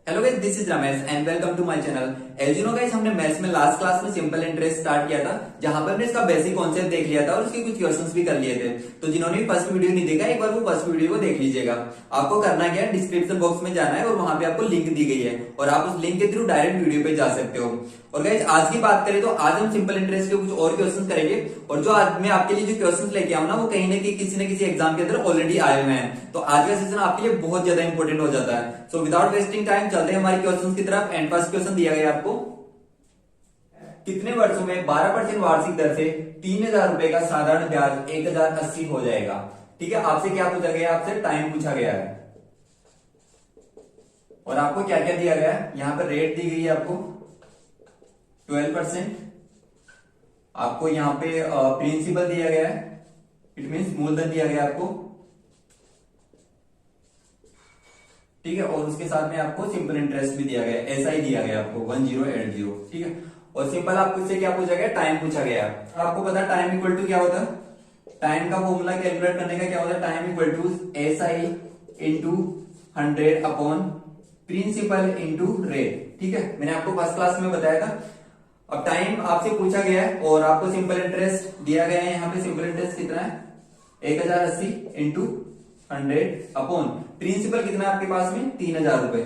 Hello guys, this is Ramesh and welcome to my channel. As you know guys, हमने maths में last class में simple interest start किया था, जहां पर हमने इसका बेसिक कॉन्सेप्ट देख लिया था और उसके कुछ क्वेश्चंस भी कर लिए थे। तो जिन्होंने भी फर्स्ट वीडियो नहीं देखा, एक बार वो फर्स्ट वीडियो को देख लीजिएगा। आपको करना क्या है, डिस्क्रिप्शन बॉक्स में जाना है और वहां पे आपको लिंक दी गई है और आप उस लिंक के थ्रू डायरेक्ट वीडियो पे जा सकते हो। और गाइस, आज की बात करें तो आज हम सिंपल इंटरेस्ट के कुछ और क्वेश्चन करेंगे और जो आज मैं आपके लिए जो क्वेश्चन लेके आऊँ ना, वो कहीं ना कहीं किसी न किसी एग्जाम के अंदर ऑलरेडी आए हुए हैं। तो आज का सेशन आपके लिए बहुत ज्यादा इंपॉर्टेंट हो जाता है। सो विदाउट वेस्टिंग टाइम चलते हैं हमारे क्वेश्चन की तरफ। एंड फर्स्ट क्वेश्चन दिया गया आपको, कितने वर्षों में 12% वार्षिक दर से 3000 रुपए का साधारण ब्याज 1080 हो जाएगा। ठीक है, आपसे क्या पूछा गया, आपसे टाइम पूछा गया है और आपको क्या क्या दिया गया है। यहां पर रेट दी गई है आपको 12%। आपको यहां पे प्रिंसिपल दिया गया है, इट मींस मूलधन दिया गया आपको। ठीक है, और उसके साथ में आपको सिंपल इंटरेस्ट भी दिया गया है, ऐसा ही दिया गया आपको 1080। ठीक है, और सिंपल आपको इससे क्या पूछा गया, टाइम पूछा गया। आपको पता है टाइम इक्वल टू क्या होता है, टाइम का फॉर्मूला कैलकुलेट करने का क्या होता है, time equal to SI into 100 upon principal into rate. ठीक है, मैंने आपको फर्स्ट क्लास में बताया था। अब टाइम आपसे पूछा गया है और आपको सिंपल इंटरेस्ट दिया गया है। यहाँ पे सिंपल इंटरेस्ट कितना है, 1080 इंटू 100 अपॉन प्रिंसिपल कितना है आपके पास में, 3000 रुपए।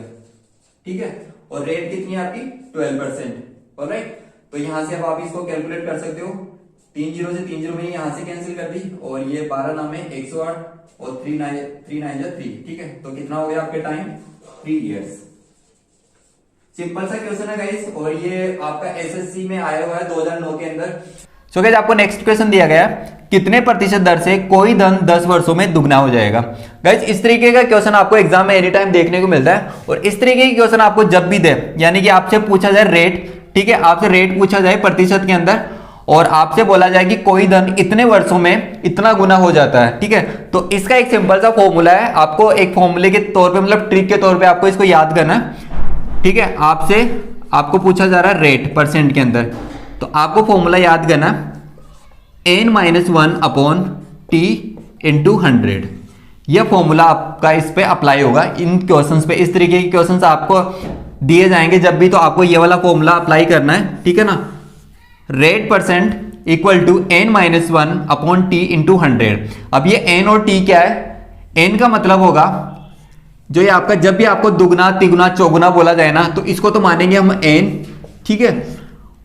ठीक है, और रेट कितनी है आपकी 12%। ऑलराइट, तो यहां से अब आप इसको कैलकुलेट कर सकते हो। 3 जीरो से 3 जीरो में यहां से कैंसिल कर दी और ये 12 नाम है 108 और 3 9 जा 3। ठीक है, तो कितना हो गया आपके टाइम, 3 इयर्स। सिंपल सा क्वेश्चन है गाइस और ये आपका एसएससी में आया हुआ है 2009 के अंदर। सो गाइस, आपको नेक्स्ट क्वेश्चन दिया गया है, कितने प्रतिशत दर से कोई धन 10 वर्षों में दुगना हो जाएगा। गाइस, इस तरीके का क्वेश्चन आपको एग्जाम में एनी टाइम देखने को मिलता है और इस तरीके की क्वेश्चन आपको जब भी दे, यानी कि आपसे पूछा जाए रेट, ठीक है, आपसे रेट पूछा जाए प्रतिशत के अंदर और आपसे बोला जाए कि कोई धन इतने वर्षों में इतना गुना हो जाता है। ठीक है, तो इसका एक सिंपल सा फॉर्मूला है, आपको एक फॉर्मूले के तौर पे, मतलब ट्रिक के तौर पे आपको इसको याद करना है। ठीक है, आपको पूछा जा रहा है रेट परसेंट के अंदर, तो आपको फॉर्मूला याद करना n-1 अपॉन t इंटू 100। यह फॉर्मूला आपका इस पे अप्लाई होगा इन क्वेश्चंस पे। इस तरीके के क्वेश्चंस आपको दिए जाएंगे जब भी, तो आपको ये वाला फॉर्मूला अप्लाई करना है। ठीक है ना, rate percent equal to n-1 upon t into 100। अब ये n और t क्या है, n का मतलब होगा जो ये आपका, जब भी आपको दुगना तिगुना चौगुना बोला जाए ना, तो इसको तो मानेंगे हम n। ठीक है,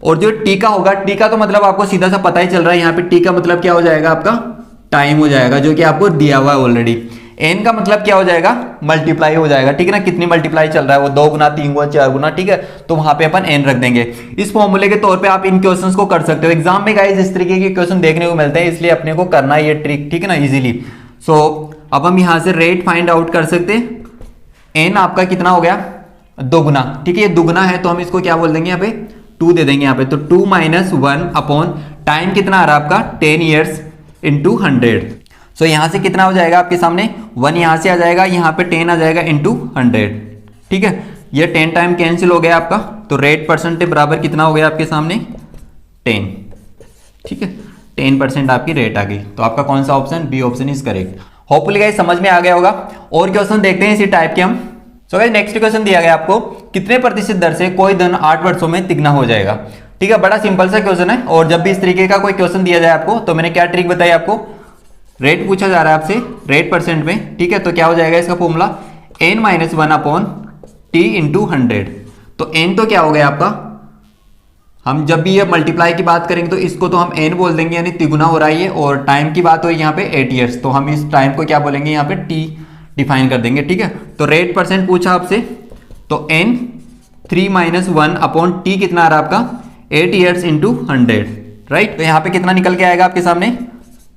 और जो टी का होगा, टी का तो मतलब आपको सीधा सा पता ही चल रहा है, यहाँ पे टी का मतलब क्या हो जाएगा आपका, टाइम हो जाएगा, जो कि आपको दिया हुआ है ऑलरेडी। एन का मतलब क्या हो जाएगा, मल्टीप्लाई हो जाएगा। ठीक है ना, कितनी मल्टीप्लाई चल रहा है, वो 2 गुना 3 गुना 4 गुना। ठीक है, तो वहां पे अपन एन रख देंगे। इस फॉर्मूले के तौर पे आप इन क्वेश्चंस को कर सकते हो। एग्जाम में गाइस इस तरीके के क्वेश्चन देखने को मिलते हैं, इसलिए अपने को करना है ये ट्रिक। ठीक है ना, इजीली। सो अब हम यहाँ से रेट फाइंड आउट कर सकते हैं। एन आपका कितना हो गया, 2 गुना। ठीक है, ये दुगुना है तो हम इसको क्या बोल देंगे, यहाँ पे 2 दे देंगे यहाँ पे। तो 2 - 1 अपॉन टाइम कितना आ रहा है आपका, 10 ईयर्स इंटू 100। सो यहां से कितना हो जाएगा आपके सामने, 1 यहां से आ जाएगा, यहाँ पे 10 आ जाएगा इंटू 100। ठीक है, ये 10 टाइम कैंसिल हो गया आपका, तो रेट परसेंट बराबर कितना हो गया आपके सामने, 10। ठीक है, 10% आपकी रेट आ गई। तो आपका कौन सा option, B option is correct. Hopefully guys समझ में आ गया होगा। और क्वेश्चन देखते हैं इसी टाइप के हम। सो गाइस, नेक्स्ट क्वेश्चन दिया गया आपको, कितने प्रतिशत दर से कोई धन 8 वर्षों में तिगुना हो जाएगा। ठीक है, बड़ा सिंपल सा क्वेश्चन है और जब भी इस तरीके का कोई क्वेश्चन दिया जाए आपको, तो मैंने क्या ट्रिक बताई आपको, रेट पूछा जा रहा है आपसे रेट परसेंट में। ठीक है, तो क्या हो जाएगा इसका formula, n-1 upon t into 100। तो n तो क्या हो गया आपका, हम जब भी ये मल्टीप्लाई की बात करेंगे तो इसको तो हम n बोल देंगे, यानी तिगुना हो रहा है। और टाइम की बात हुई यहाँ पे 8 ईयर्स, तो हम इस टाइम को क्या बोलेंगे, यहाँ पे t डिफाइन कर देंगे। ठीक है, तो रेट परसेंट पूछा आपसे, तो n 3 - 1 अपॉन t कितना आ रहा है आपका, 8 ईयर्स इंटू 100। राइट, तो यहाँ पे कितना निकल के आएगा आपके सामने,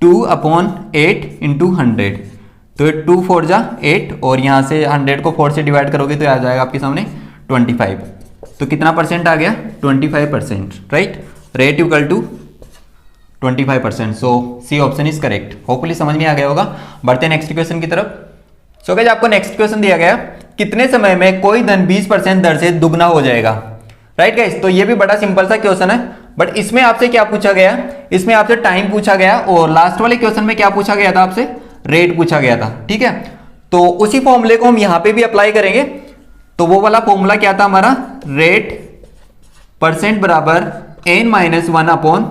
2 अपॉन 8 इंटू 100। तो 2 4 जा 8 और यहाँ से 100 को 4 से डिवाइड करोगे तो आ जाएगा आपके सामने 25। तो कितना परसेंट आ गया, 25%। Right, rate equal to 25%। So C option is correct. Hopefully समझ में आ गया होगा। बढ़ते हैं नेक्स्ट क्वेश्चन की तरफ। सो गाइस, आपको नेक्स्ट क्वेश्चन दिया गया, कितने समय में कोई धन 20% दर से दुगना हो जाएगा। राइट गाइस, तो ये भी बड़ा सिंपल सा क्वेश्चन है, बट इसमें आपसे क्या पूछा गया, इसमें आपसे टाइम पूछा गया और लास्ट वाले क्वेश्चन में क्या पूछा गया था आपसे, रेट पूछा गया था। ठीक है, तो उसी फॉर्मूले को हम यहां पे भी अप्लाई करेंगे। तो वो वाला फॉर्मूला क्या था हमारा, रेट परसेंट बराबर n-1 अपॉन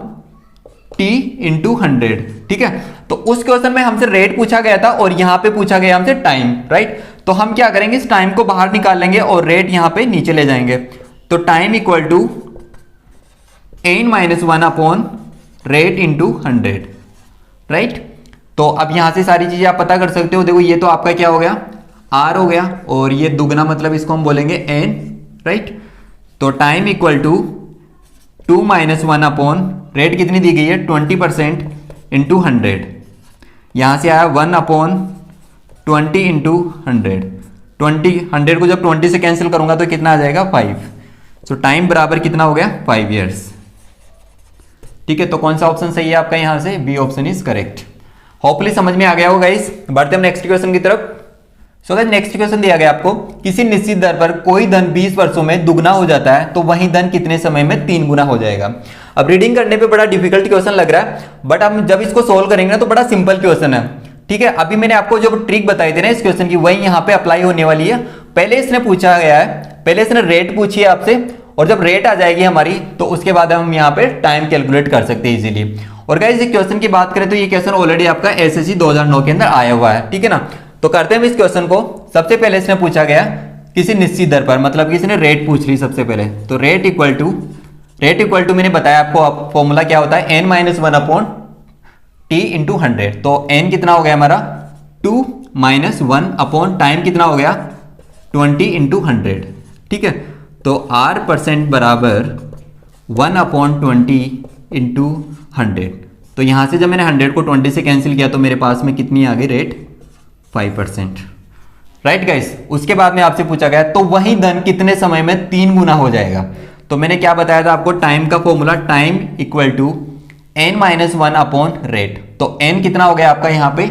t इंटू 100, ठीक है। तो उस क्वेश्चन में हमसे रेट पूछा गया था और यहां पे पूछा गया हमसे टाइम, राइट। तो हम क्या करेंगे, इस टाइम को बाहर निकाल लेंगे और रेट यहां पे नीचे ले जाएंगे। तो time equal to n-1 upon rate into 100, right. तो अब यहां से सारी चीजें आप पता कर सकते हो। देखो ये तो आपका क्या हो गया, r हो गया, और ये दुगना मतलब इसको हम बोलेंगे n, राइट। तो time equal to 2-1 upon rate कितनी दी गई है 20% इंटू 100, यहां से आया 1 अपॉन 20 इंटू 100 को जब 20 से कैंसिल करूंगा तो कितना आ जाएगा 5। सो टाइम बराबर कितना हो गया 5 ईयर्स, ठीक है। तो कौन सा ऑप्शन सही है आपका, यहां से B option is correct. Hopefully समझ में आ गया होगा गाइस। बढ़ते हम नेक्स्ट क्वेश्चन की तरफ। सो गाइस नेक्स्ट क्वेश्चन दिया गया आपको, किसी निश्चित दर पर कोई धन 20 वर्षों में दुगना हो जाता है तो वही धन कितने समय में 3 गुना हो जाएगा। अब रीडिंग करने पे बड़ा डिफिकल्ट क्वेश्चन लग रहा है, बट हम जब इसको सोल्व करेंगे ना तो बड़ा सिंपल क्वेश्चन है, ठीक है। अभी मैंने आपको जो ट्रिक बताई थी ना इस क्वेश्चन की, वही यहाँ पे अप्लाई होने वाली है। पहले इसने पूछा गया है, पहले इसने रेट पूछी है आपसे, और जब रेट आ जाएगी हमारी तो उसके बाद हम यहाँ पे टाइम कैलकुलेट कर सकते हैं इजीली। और गाइस इस क्वेश्चन की बात करें तो ये क्वेश्चन ऑलरेडी आपका एसएससी 2009 के अंदर आया हुआ है, ठीक है ना। तो करते हैं इस क्वेश्चन को। सबसे पहले इसने पूछा गया किसी निश्चित दर पर, मतलब किसी ने रेट पूछ ली सबसे पहले। तो रेट इक्वल टू मैंने बताया आपको फॉर्मूला क्या होता है, n-1 अपॉन t इंटू 100। तो n कितना हो गया हमारा 2-1 अपॉन टाइम कितना हो गया 20 इंटू 100, ठीक है। तो r परसेंट बराबर 1 अपॉन 20 इंटू 100। तो यहां से जब मैंने 100 को 20 से कैंसिल किया तो मेरे पास में कितनी आ गई रेट 5%, राइट गाइस। उसके बाद में आपसे पूछा गया तो वही धन कितने समय में 3 गुना हो जाएगा। तो मैंने क्या बताया था आपको, टाइम का formula, time equal to n-1 upon rate. तो n कितना हो गया आपका यहाँ पे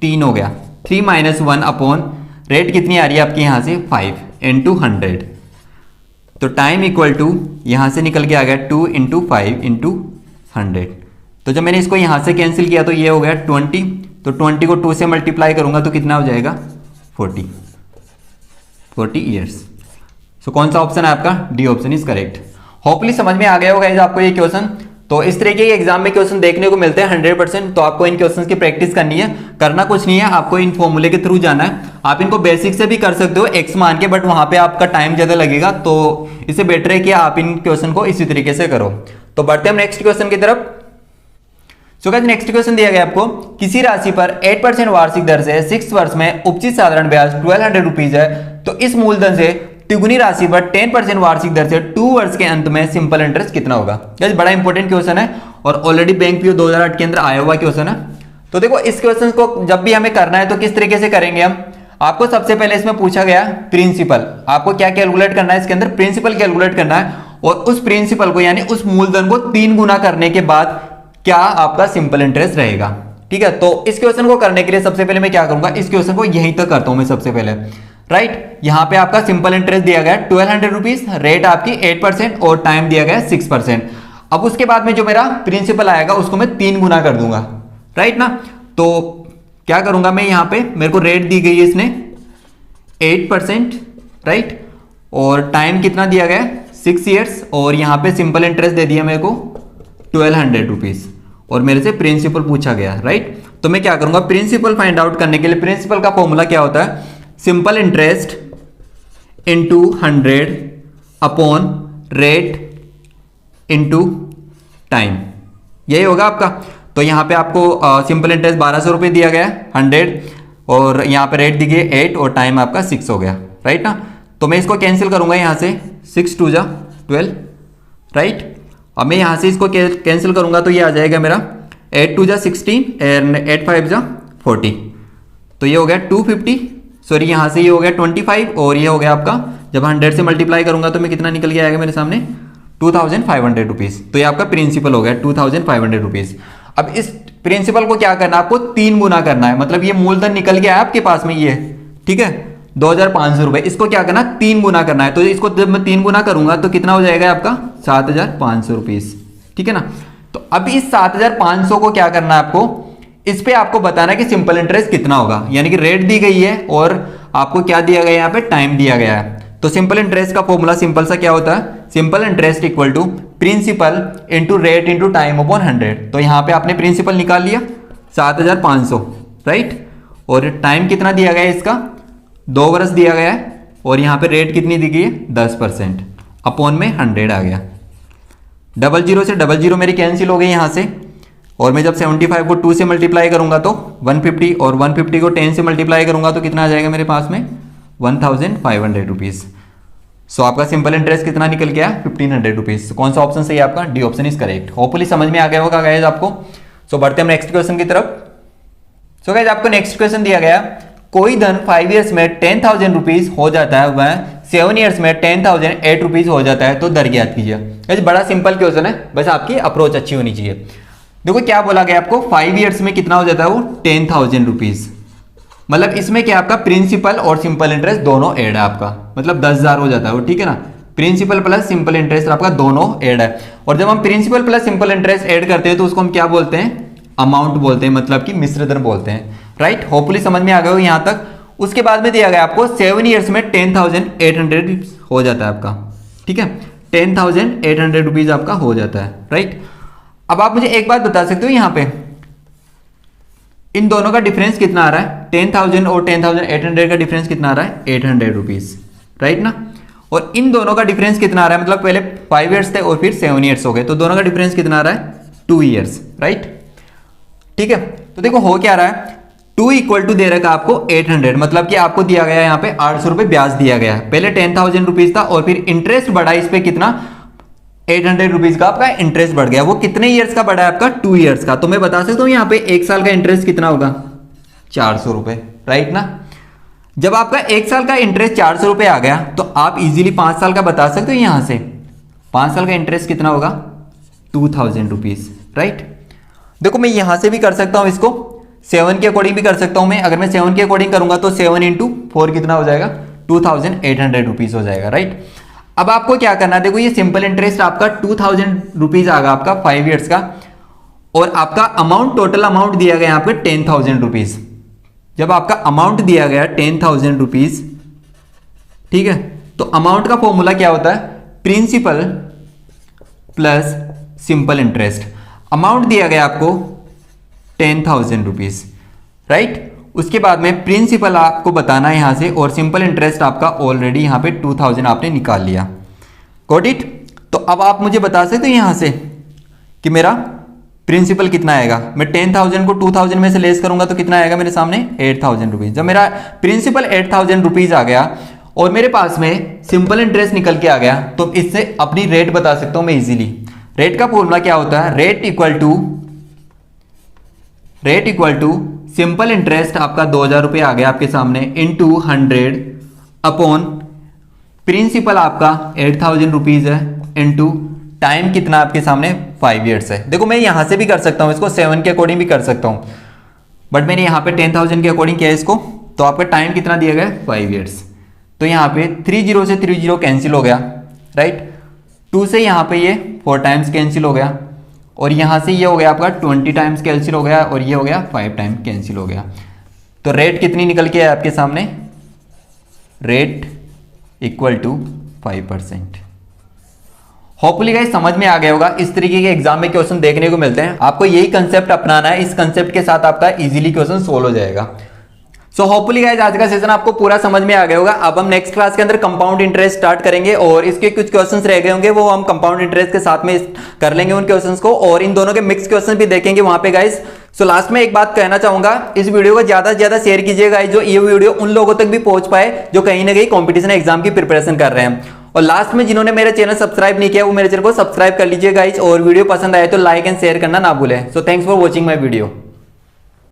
3 हो गया, 3-1 अपॉन रेट कितनी आ रही है आपकी यहाँ से 5 इंटू 100। तो टाइम इक्वल टू यहां से निकल के आ गया 2 इंटू 5 इंटू 100। तो जब मैंने इसको यहां से कैंसिल किया तो ये हो गया 20। तो 20 को 2 से मल्टीप्लाई करूंगा तो कितना हो जाएगा 40 ईयर्स। सो कौन सा ऑप्शन है आपका, D option is correct. Hopefully समझ में आ गया होगा आपको ये क्वेश्चन। तो इस तरीके के एग्जाम में क्वेश्चन देखने को मिलते हैं 100%। तो आपको इन क्वेश्चंस की प्रैक्टिस करनी है, करना कुछ नहीं है, आपको इन फॉर्मूले के थ्रू जाना है। आप इनको बेसिक से भी कर सकते हो एक्स मान के, बट वहां पे आपका टाइम ज्यादा लगेगा, तो इससे बेटर है कि आप इन क्वेश्चन को इसी तरीके से करो। तो बढ़ते हैं नेक्स्ट क्वेश्चन की तरफ। सो गाइस नेक्स्ट क्वेश्चन दिया गया आपको, किसी राशि पर 8% वार्षिक दर से 6 वर्ष में उपचित साधारण ब्याज 1200 रुपीज है, तो इस मूलधन से तिगुनी राशि पर 10% वार्षिक दर से 2 वर्ष के अंत में सिंपल इंटरेस्ट कितना होगा। गाइस बड़ा इंपॉर्टेंट क्वेश्चन है और ऑलरेडी बैंक पीओ 2008 के अंदर आया हुआ क्वेश्चन है। तो देखो इस क्वेश्चन को जब भी हमें करना है तो किस तरीके से करेंगे हम। आपको सबसे पहले इसमें पूछा गया प्रिंसिपल, आपको क्या कैलकुलेट करना है, इसके अंदर प्रिंसिपल कैलकुलेट करना है, और उस प्रिंसिपल को यानी उस मूलधन को 3 गुना करने के बाद क्या आपका सिंपल इंटरेस्ट रहेगा, ठीक है। तो इस क्वेश्चन को करने के लिए सबसे पहले मैं क्या करूंगा, इस क्वेश्चन को यहीं तक करता हूं मैं सबसे पहले, राइट। यहां पे आपका सिंपल इंटरेस्ट दिया गया 1200 रुपीज, रेट आपकी 8% और टाइम दिया गया 6%। अब उसके बाद में जो मेरा प्रिंसिपल आएगा उसको मैं 3 गुना कर दूंगा, राइट ना। तो क्या करूंगा मैं, यहां पे मेरे को रेट दी गई है इसने 8%, राइट, और टाइम कितना दिया गया 6 ईयर्स, और यहां पे सिंपल इंटरेस्ट दे दिया मेरे को 1200 रुपीज, और मेरे से प्रिंसिपल पूछा गया, राइट। तो मैं क्या करूंगा, प्रिंसिपल फाइंड आउट करने के लिए प्रिंसिपल का फॉर्मूला क्या होता है, simple interest into 100 upon rate into time, यही होगा आपका। तो यहां पे आपको सिंपल इंटरेस्ट 1200 रुपये दिया गया 100, और यहां पे रेट दी गई 8 और टाइम आपका 6 हो गया, राइट ना। तो मैं इसको कैंसिल करूंगा यहां से, 6 2 जा 12, राइट। अब मैं यहां से इसको कैंसिल करूंगा तो ये आ जाएगा मेरा 8 2 जा 16 एंड 8 5 जा 40। तो ये हो गया 250, सॉरी यहां से ये हो गया 25, और ये हो गया आपका, जब 100 से मल्टीप्लाई करूंगा तो मैं कितना निकल के आएगा मेरे सामने 2500 रुपीज। तो ये आपका प्रिंसिपल हो गया 2500 रुपीज। अब इस प्रिंसिपल को क्या करना है, आपको 3 गुना करना है, मतलब ये मूलधन निकल गया है आपके पास में ये, ठीक है 2500 रुपए, इसको क्या करना 3 गुना करना है। तो इसको जब मैं 3 गुना करूंगा तो कितना हो जाएगा आपका 7500 रुपीज, ठीक है ना। तो अब इस 7500 को क्या करना है आपको, इस पे आपको बताना है कि सिंपल इंटरेस्ट कितना होगा, यानी कि रेट दी गई है और आपको क्या दिया गया है, यहाँ पे टाइम दिया गया है। तो सिंपल इंटरेस्ट का फॉर्मूला सिंपल सा क्या होता है, simple interest equal to principal into rate into time upon 100। तो यहाँ पे आपने प्रिंसिपल निकाल लिया 7500, राइट, और टाइम कितना दिया गया है इसका 2 वर्ष दिया गया है, और यहाँ पे रेट कितनी दी गई है 10%, अपॉन में 100 आ गया। 00 से 00 मेरी कैंसिल हो गई यहाँ से, और मैं जब 75 को 2 से मल्टीप्लाई करूंगा तो 150, और 150 को 10 से मल्टीप्लाई करूंगा तो कितना आ जाएगा मेरे पास में 1500 रुपीज़। सो आपका सिंपल इंटरेस्ट कितना निकल गया 1500 रुपीज़। कौन सा ऑप्शन सही है आपका, D option is correct. Hopefully समझ में आ गया होगा गाइस आपको। सो बढ़ते हैं नेक्स्ट क्वेश्चन की तरफ। सो गाइस आपको नेक्स्ट क्वेश्चन दिया गया, कोई धन 5 ईयर्स में 10,000 रुपीज हो जाता है, वह 7 ईयर्स में 10,008 रुपीज हो जाता है, तो दर ज्ञात कीजिए। गाइस बड़ा सिंपल क्वेश्चन है, बस आपकी अप्रोच अच्छी होनी चाहिए। देखो क्या बोला गया आपको, 5 ईयर्स में कितना हो जाता है वो 10,000 रुपीज, मतलब इसमें क्या आपका प्रिंसिपल और सिंपल इंटरेस्ट दोनों ऐड है आपका, मतलब 10,000 हो जाता है वो, ठीक है ना। प्रिंसिपल प्लस सिंपल इंटरेस्ट आपका दोनों ऐड है, और जब हम principal plus simple interest add करते हैं तो उसको हम क्या बोलते हैं, अमाउंट बोलते हैं, मतलब कि मिश्र दर बोलते हैं, राइट। होपफुली समझ में आ गया हो यहां तक। उसके बाद में दिया गया आपको 7 ईयर्स में 10,800 हो जाता है आपका, ठीक है, 10,800 रुपीज आपका हो जाता है, राइट। अब आप मुझे एक बात बता सकते हो, यहां पे इन दोनों का डिफरेंस कितना आ रहा है, 10,000 और 10,800 का डिफरेंस कितना आ रहा है 800 रुपीज, राइट ना। और इन दोनों का डिफरेंस कितना आ रहा है, मतलब पहले 5 ईयर्स थे और फिर 7 ईयर्स हो गए, तो दोनों का डिफरेंस कितना आ रहा है 2 ईयर्स, राइट, ठीक है। तो देखो हो क्या रहा है, 2 इक्वल टू दे रखा आपको 800, मतलब कि आपको दिया गया यहाँ पे 800 रुपए ब्याज दिया गया है। पहले 10,000 रुपीज था और फिर इंटरेस्ट बढ़ा इस पे कितना 800 रुपीज का आपका इंटरेस्ट बढ़ गया। वो कितने ईयर्स का बढ़ा है आपका 2 ईयर्स का। तो मैं बता सकता हूँ यहाँ पे 1 साल का इंटरेस्ट कितना होगा 400 रुपए, राइट ना। जब आपका 1 साल का इंटरेस्ट 400 रुपए आ गया तो आप इजीली 5 साल का बता सकते हो, यहां से 5 साल का इंटरेस्ट कितना होगा 2,000 रुपीज, राइट। देखो मैं यहां से भी कर सकता हूं, इसको 7 के अकॉर्डिंग भी कर सकता हूं मैं। अगर मैं 7 के अकॉर्डिंग करूंगा तो 7 × 4 कितना हो जाएगा 2,800 रुपीज हो जाएगा, राइट। अब आपको क्या करना है, देखो ये सिंपल इंटरेस्ट आपका 2,000 रुपीज आ गया आपका 5 ईयर्स का, और आपका अमाउंट टोटल अमाउंट दिया गया यहाँ पे 10,000 रुपीज। जब आपका अमाउंट दिया गया 10,000 रुपीज, ठीक है, तो अमाउंट का फॉर्मूला क्या होता है, principal plus simple interest. Amount दिया गया आपको 10,000 रुपीज, राइट। उसके बाद में प्रिंसिपल आपको बताना है यहां से, और सिंपल इंटरेस्ट आपका ऑलरेडी यहां पे 2,000 आपने निकाल लिया, गॉट इट। तो अब आप मुझे बता सकते हो यहां से कि मेरा प्रिंसिपल कितना आएगा। मैं 10,000 को 2,000 में से लेस करूंगा तो कितना आएगा मेरे सामने 8,000 रुपीज। जब मेरा प्रिंसिपल 8,000 रुपीज आ गया और मेरे पास में सिंपल इंटरेस्ट निकल के आ गया, तो इससे अपनी रेट बता सकता हूं मैं इजीली। रेट का फॉर्मूला क्या होता है, rate equal to simple interest आपका 2,000 रुपये आ गया आपके सामने इंटू 100 अपॉन प्रिंसिपल आपका 8,000 रुपीज है इंटू टाइम कितना आपके सामने 5 ईयर्स है। देखो मैं यहां से भी कर सकता हूं, इसको 7 के अकॉर्डिंग भी कर सकता हूं, बट मैंने यहां पे 10,000 के अकॉर्डिंग किया इसको, तो आपका टाइम कितना दिया गया 5 ईयर्स। तो यहां पे 30 से 30 कैंसिल हो गया, राइट। 2 से यहां पे ये 4 टाइम्स कैंसिल हो गया, और यहां से ये हो गया आपका 20 टाइम्स कैंसिल हो गया, और ये हो गया 5 टाइम कैंसिल हो गया। तो रेट कितनी निकल के है आपके सामने, rate equal to 5%। Hopefully guys समझ में आ गया होगा। इस तरीके के एग्जाम में क्वेश्चन देखने को मिलते हैं, आपको यही कंसेप्ट अपनाना है, इस कंसेप्ट के साथ आपका इजीली क्वेश्चन सोल्व हो जाएगा। सो होपफुली गाइस आज का सेशन आपको पूरा समझ में आ गया होगा। अब हम नेक्स्ट क्लास के अंदर कंपाउंड इंटरेस्ट स्टार्ट करेंगे, और इसके कुछ क्वेश्चंस रह गए होंगे वो हम कंपाउंड इंटरेस्ट के साथ में कर लेंगे उन क्वेश्चंस को, और इन दोनों के मिक्स क्वेश्चन भी देखेंगे वहां पे गाइस। सो लास्ट में एक बात कहना चाहूंगा, इस वीडियो को ज्यादा से ज्यादा शेयर कीजिएगा गाइस, जो ये वीडियो उन लोगों तक भी पहुंच पाए जो कहीं ना कहीं कॉम्पिटिशन एग्जाम की प्रिपरेशन कर रहे हैं। और लास्ट में जिन्होंने मेरा चैनल सब्सक्राइब नहीं किया वो मेरे चैनल को सब्सक्राइब कर लीजिए गाइस, और वीडियो पसंद आए तो लाइक एंड शेयर करना ना भूलें। So thanks for watching my video.